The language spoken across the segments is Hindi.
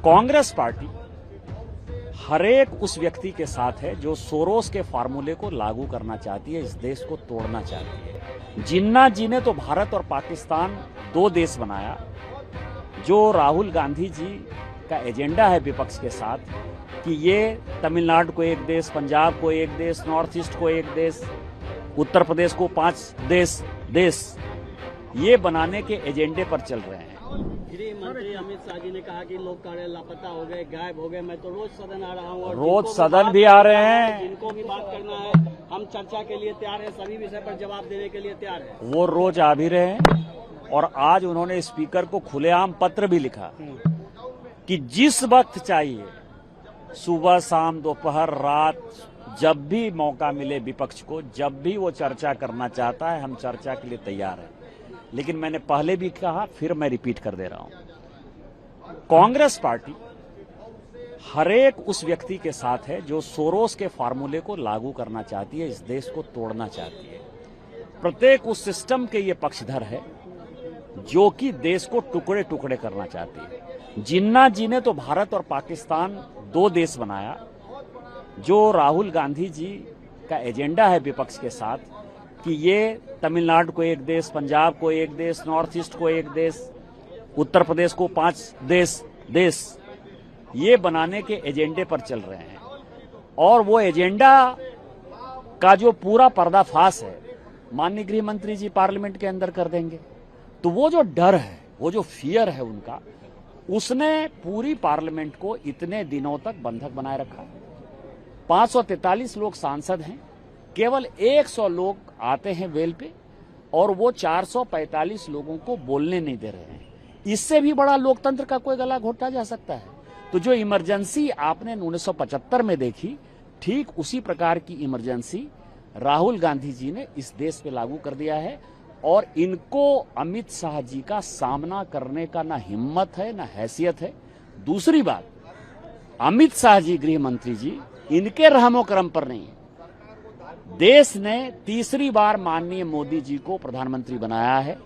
कांग्रेस पार्टी हर एक उस व्यक्ति के साथ है जो सोरोस के फार्मूले को लागू करना चाहती है, इस देश को तोड़ना चाहती है। जिन्ना जी ने तो भारत और पाकिस्तान दो देश बनाया। जो राहुल गांधी जी का एजेंडा है विपक्ष के साथ कि ये तमिलनाडु को एक देश, पंजाब को एक देश, नॉर्थ ईस्ट को एक देश, उत्तर प्रदेश को 5 देश ये बनाने के एजेंडे पर चल रहे हैं। गृह मंत्री अमित शाह जी ने कहा कि लोग कार्य लापता हो गए, गायब हो गए। मैं तो रोज सदन आ रहा हूँ, रोज सदन भी आ रहे हैं। जिनको भी बात करना है हम चर्चा के लिए तैयार हैं, सभी विषय पर जवाब देने के लिए तैयार हैं। वो रोज आ भी रहे हैं और आज उन्होंने स्पीकर को खुलेआम पत्र भी लिखा कि जिस वक्त चाहिए, सुबह शाम दोपहर रात, जब भी मौका मिले विपक्ष को, जब भी वो चर्चा करना चाहता है, हम चर्चा के लिए तैयार हैं। लेकिन मैंने पहले भी कहा, फिर मैं रिपीट कर दे रहा हूं, कांग्रेस पार्टी हर एक उस व्यक्ति के साथ है जो सोरोस के फार्मूले को लागू करना चाहती है, इस देश को तोड़ना चाहती है। प्रत्येक उस सिस्टम के ये पक्षधर है जो कि देश को टुकड़े टुकड़े करना चाहती है। जिन्ना जी ने तो भारत और पाकिस्तान दो देश बनाया। जो राहुल गांधी जी का एजेंडा है विपक्ष के साथ कि ये तमिलनाडु को एक देश, पंजाब को एक देश, नॉर्थ ईस्ट को एक देश, उत्तर प्रदेश को 5 देश ये बनाने के एजेंडे पर चल रहे हैं। और वो एजेंडा का जो पूरा पर्दाफाश है माननीय गृह मंत्री जी पार्लियामेंट के अंदर कर देंगे। तो वो जो डर है, वो जो फियर है उनका, उसने पूरी पार्लियामेंट को इतने दिनों तक बंधक बनाए रखा। 543 लोग सांसद हैं, केवल 100 लोग आते हैं वेल पे और वो 445 लोगों को बोलने नहीं दे रहे हैं। इससे भी बड़ा लोकतंत्र का कोई गला घोटा जा सकता है? तो जो इमरजेंसी आपने 1975 में देखी, ठीक उसी प्रकार की इमरजेंसी राहुल गांधी जी ने इस देश पे लागू कर दिया है। और इनको अमित शाह जी का सामना करने का ना हिम्मत है ना हैसियत है। दूसरी बात, अमित शाह जी गृह मंत्री जी, इनके रहमो करम पर नहीं है। देश ने तीसरी बार माननीय मोदी जी को प्रधानमंत्री बनाया है।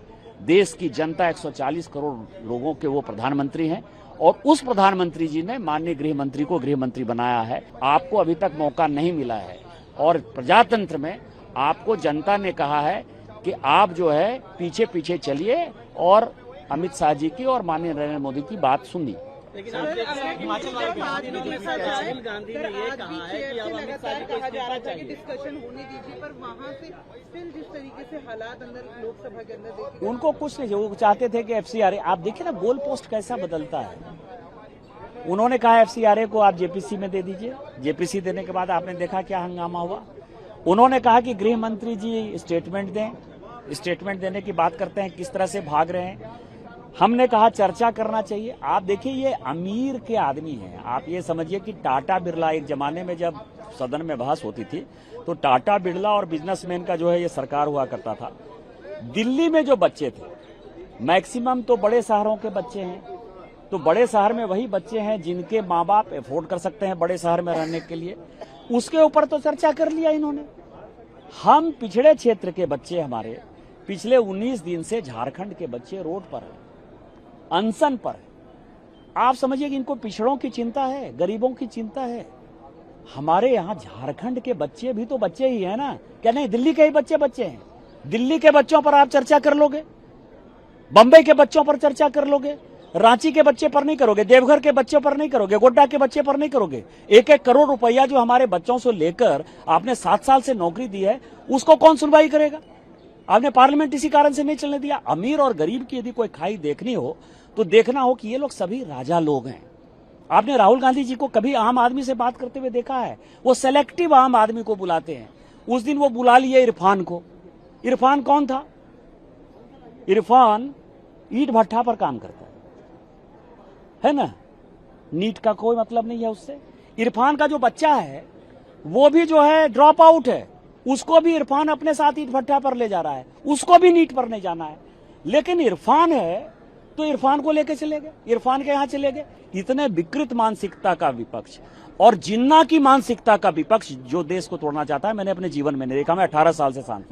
देश की जनता 140 करोड़ लोगों के वो प्रधानमंत्री हैं और उस प्रधानमंत्री जी ने माननीय गृह मंत्री को गृह मंत्री बनाया है। आपको अभी तक मौका नहीं मिला है और प्रजातंत्र में आपको जनता ने कहा है कि आप जो है पीछे पीछे चलिए और अमित शाह जी की और माननीय नरेंद्र मोदी की बात सुनिए। लेकिन हिमाचल वाले राहुल गांधी ने ये कहा है कि अब अमित शाह जी को इस्तीफा चाहिए। डिस्कशन होने दीजिए, पर वहाँ से स्टिल जिस तरीके से हालात अंदर लोकसभा के अंदर देखिए, उनको कुछ नहीं, वो चाहते थे कि एफसीआरए, आप देखिए ना गोल पोस्ट कैसा बदलता है। उन्होंने कहा एफसीआरए को आप जेपीसी में दे दीजिए। जेपीसी देने के बाद आपने देखा क्या हंगामा हुआ। उन्होंने कहा कि गृह मंत्री जी स्टेटमेंट दें। स्टेटमेंट देने की बात करते हैं, किस तरह से भाग रहे हैं। हमने कहा चर्चा करना चाहिए। आप देखिए ये अमीर के आदमी हैं। आप ये समझिए कि टाटा बिरला, एक जमाने में जब सदन में बहस होती थी तो टाटा बिरला और बिजनेसमैन का जो है ये सरकार हुआ करता था। दिल्ली में जो बच्चे थे मैक्सिमम तो बड़े शहरों के बच्चे हैं। तो बड़े शहर में वही बच्चे हैं जिनके माँ बाप अफोर्ड कर सकते हैं बड़े शहर में रहने के लिए। उसके ऊपर तो चर्चा कर लिया इन्होंने। हम पिछड़े क्षेत्र के बच्चे, हमारे पिछले 19 दिन से झारखंड के बच्चे रोड पर हैं, अनशन पर है। आप समझिए कि इनको पिछड़ों की चिंता है, गरीबों की चिंता है। हमारे यहाँ झारखंड के बच्चे भी तो बच्चे ही हैं ना, क्या नहीं? दिल्ली के ही बच्चे हैं। दिल्ली के बच्चों पर आप चर्चा कर लोगे, बंबई के बच्चों पर चर्चा कर लोगे, रांची के बच्चे पर नहीं करोगे, देवघर के बच्चों पर नहीं करोगे, गोड्डा के बच्चे पर नहीं करोगे। 1-1 करोड़ रुपया जो हमारे बच्चों से लेकर आपने 7 साल से नौकरी दी है, उसको कौन सुनवाई करेगा? आपने पार्लियामेंट इसी कारण से नहीं चलने दिया। अमीर और गरीब की यदि कोई खाई देखनी हो तो देखना हो कि ये लोग सभी राजा लोग हैं। आपने राहुल गांधी जी को कभी आम आदमी से बात करते हुए देखा है? वो सेलेक्टिव आम आदमी को बुलाते हैं। उस दिन वो बुला लिए इरफान को। इरफान कौन था? इरफान ईंट भट्ठा पर काम करता है ना? नीट का कोई मतलब नहीं है उससे। इरफान का जो बच्चा है वो भी जो है ड्रॉप आउट है, उसको भी इरफान अपने साथ ईंट भट्ठा पर ले जा रहा है, उसको भी नीट पर नहीं जाना है। लेकिन इरफान है तो इरफान को लेके चले गए, इरफान के यहां चले गए। इतने विकृत मानसिकता का विपक्ष और जिन्ना की मानसिकता का विपक्ष जो देश को तोड़ना चाहता है, मैंने अपने जीवन में नहीं देखा। मैं 18 साल से सांसद